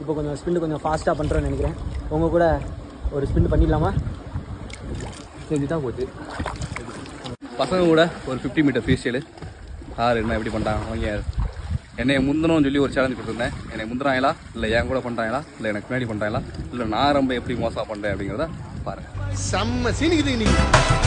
இப்போ கொஞ்சம் ஸ்பின் கொஞ்சம் ஃபாஸ்ட்டாக பண்ணுறேன்னு நினைக்கிறேன். உங்கள் கூட ஒரு ஸ்பின் பண்ணிடலாமா? தான் போச்சு பசங்க கூட ஒரு 50 மீட்டர் ஃப்ரீ ஸ்டைலு. யார் என்ன எப்படி பண்ணுறாங்க அவங்க என்னை முந்தணும்னு சொல்லி ஒரு சேலஞ்சு கொடுத்துருந்தேன். என்னை முந்துறாங்களா இல்லை என் கூட பண்ணுறாங்களா இல்லை எனக்கு பின்னாடி பண்ணுறாங்களா இல்லை நான் ரொம்ப எப்படி மோசமாக பண்ணுறேன் அப்படிங்கிறத பாருங்கள். செம்ம சீனிக்குது இன்னைக்கு.